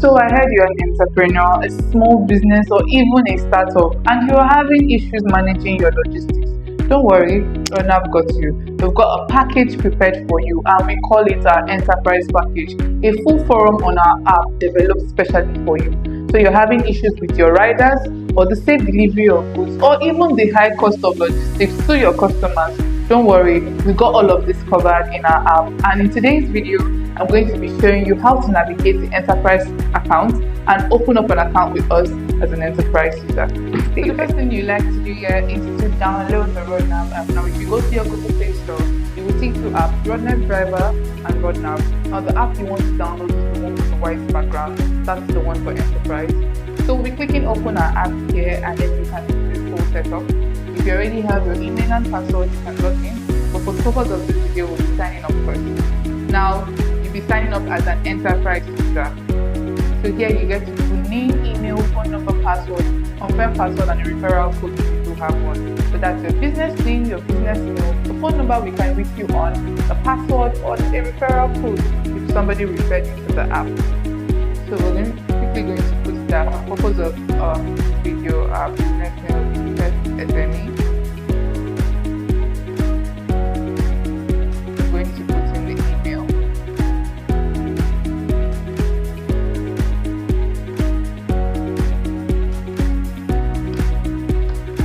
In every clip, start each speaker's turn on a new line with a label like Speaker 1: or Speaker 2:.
Speaker 1: So I heard you're an entrepreneur, a small business, or even a startup, and you're having issues managing your logistics. Don't worry, Rodnav got you. We've got a package prepared for you, and we call it our enterprise package, a full forum on our app developed specially for you. So you're having issues with your riders, or the safe delivery of goods, or even the high cost of logistics to your customers. Don't worry, we got all of this covered in our app. And in today's video, I'm going to be showing you how to navigate the enterprise account and open up an account with us as an enterprise user. So the first thing you like to do here is to download the Rodnav app. Now, if you go to your Google Play Store, you will see two apps, Rodnav Driver and Rodnav. Now, the app you want to download is the one with the white background. That's the one for enterprise. So we'll be clicking open our app here, and then you can do the full setup. If you already have your email and password, you can log in. But for the purpose of this video, we'll be signing up first. Now, you'll be signing up as an enterprise user. So here you get to put name, email, phone number, password, confirm password, and a referral code if you do have one. So that's your business name, your business email, the phone number we can reach you on, the password, or a referral code if somebody referred you to the app. So we're quickly going to put that for purpose of this video, our business name is first SME. We're going to put in the email.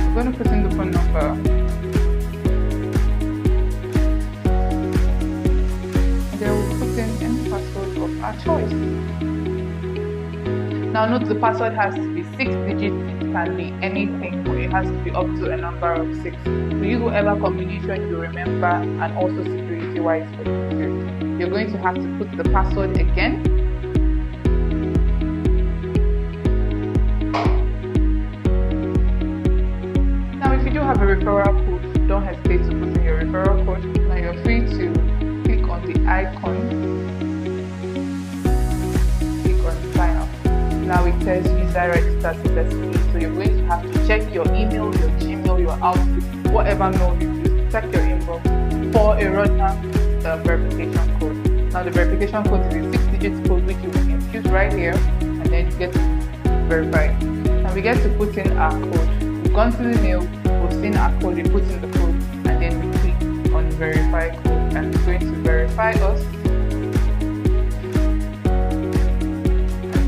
Speaker 1: We're going to put in the phone number. And then we'll put in any password of our choice. Now note the password has to be 6 digits, it can be anything, but it has to be up to a number of 6. So use whatever combination you remember, and also security wise for you. You're going to have to put the password again. Now if you do have a referral code, don't hesitate to put in your referral code. Now you're free to click on the icon. Now it says user register successfully, so you're going to have to check your email, your Gmail, your Outlook, whatever mail you use. Check your inbox for a Rodnav verification code. Now the verification code is a 6-digit code which you will infuse right here, and then you get to verify. Now we get to put in our code. We've gone through the mail, we've seen our code, we put in the code, and then we click on verify code, and it's going to verify us.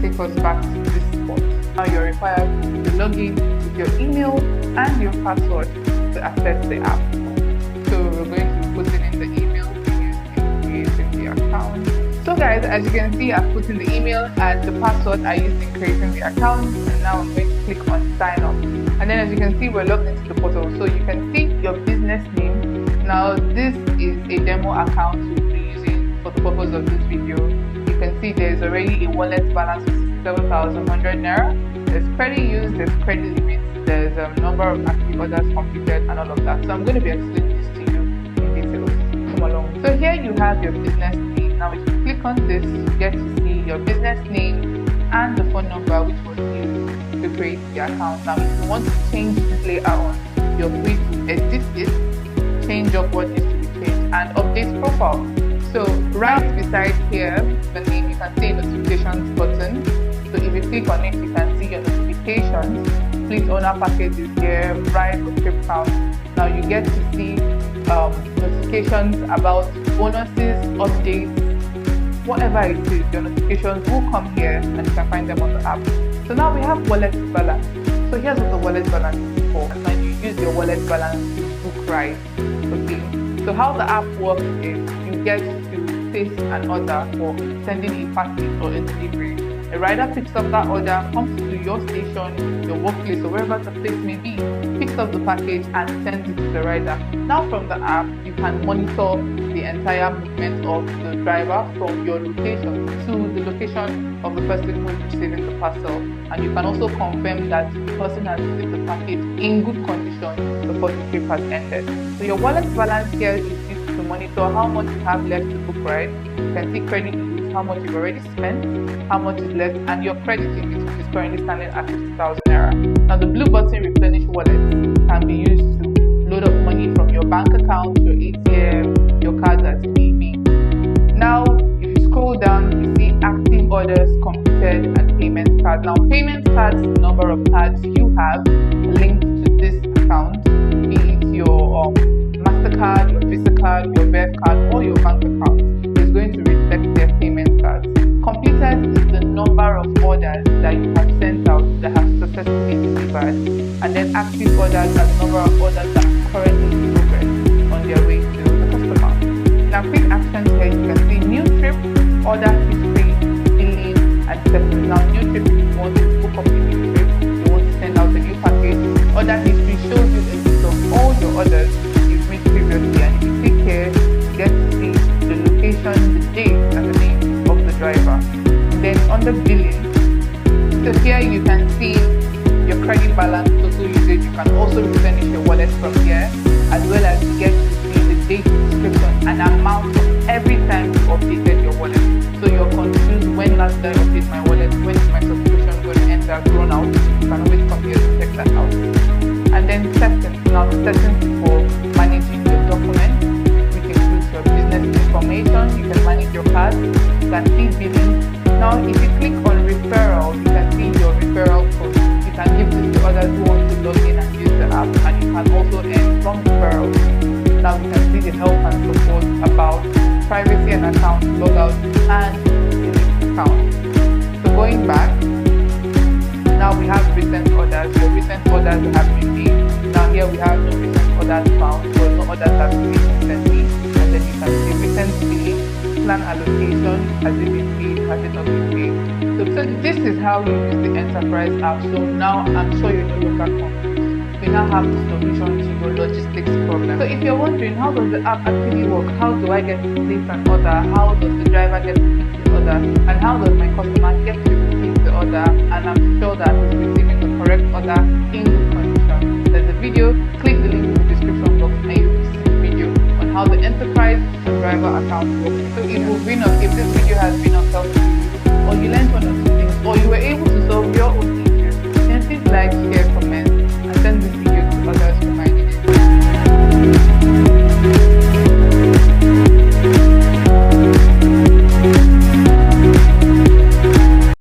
Speaker 1: Take us back to this spot. Now you're required to log in with your email and your password to access the app. So we're going to put in the email we use in creating the account. So guys, as you can see, I've put in the email and the password I used in creating the account, and now I'm going to click on sign up. And then as you can see, we're logged into the portal, so you can see your business name. Now this is a demo account we'll be using for the purpose of this video. You can see there's already a wallet balance of 7,100 naira. There's credit used, there's credit limits, there's a number of active orders completed, and all of that. So I'm going to be explaining this to you in detail. Come along. So here you have your business name. Now if you click on this, you get to see your business name and the phone number which was used to create the account. Now if you want to change this later on, you're free to edit it, change up what needs to be changed, and update profile. So right beside here, the name, you can see notifications button. So if you click on it, you can see your notifications. Fleet owner package is here, ride or trip count. Now you get to see notifications about bonuses, updates, whatever it is. Your notifications will come here, and you can find them on the app. So now we have wallet balance. So here's what the wallet balance is for. And you use your wallet balance to book rides. Okay. So how the app works is you get to place an order for sending a package or a delivery. A rider picks up that order, comes to your station, your workplace, or wherever the place may be, picks up the package and sends it to the rider. Now from the app, you can monitor the entire movement of the driver from your location to the location of the person who is receiving the parcel. And you can also confirm that the person has received the package in good condition before the trip has ended. So your wallet balance here is used to monitor how much you have left to book ride. You can see credit use, how much you've already spent, how much is left, and your credit limit, which is currently standing at 50,000 naira. Now the blue button replenish wallet can be used to load up money from your bank account, your ATM, your cards as it may be. Now if you scroll down, you see active orders completed and cards. Now, payment cards, the number of cards you have linked to this account, be it your MasterCard, your Visa card, your Verve card, or your bank account, is going to reflect their payment cards. Completed is the number of orders that you have sent out that have successfully delivered, and then active orders are the number of orders that are currently in progress on their way to the customer. Now, quick actions here, you can see new trip, order history, billing, and settings. Now, new trip, if you want to book up a new trip, you want to send out a new package. Order history shows you a list of all your orders you've made previously, and if you click here, you get to see the location, the date, and the name of the driver. And then under billing, so here you can see your credit balance, total usage. You can also replenish your wallet from here, as well as you get to see the date description and amount of every time you updated your wallet. So you're confused, when last did I update my wallet, when is my subscription going to end up run out, you can always come here to check that out. And then settings. Now the settings for managing your documents, which includes your business information. You can manage your cards, you can see billing. Now if you click on referral, you can see your referral code. You can give this to others who want to log in and use the app, and you can also earn from referrals. Now we can see the help and support about privacy and account logout and delete account. So going back, now we have recent orders. Your recent orders have been made. Now here we have no recent orders found, so no orders have been made recently. And then you can see recent billing, plan allocation, has it been paid, has it not been paid. So this is how you use the enterprise app. So now I'm sure you know local companies. We now have the solution to your logistics problem. So if you're wondering, how does the app actually work? How do I get to place an order? How does the driver get to pick the order? And how does my customer get to receive the order? And I'm sure that he's receiving the correct order in good condition. There's a video, click the link in the description box and you will see the video on how the enterprise and driver account works. So if this video has been of help to you, or you learned one or two things, or you were able to solve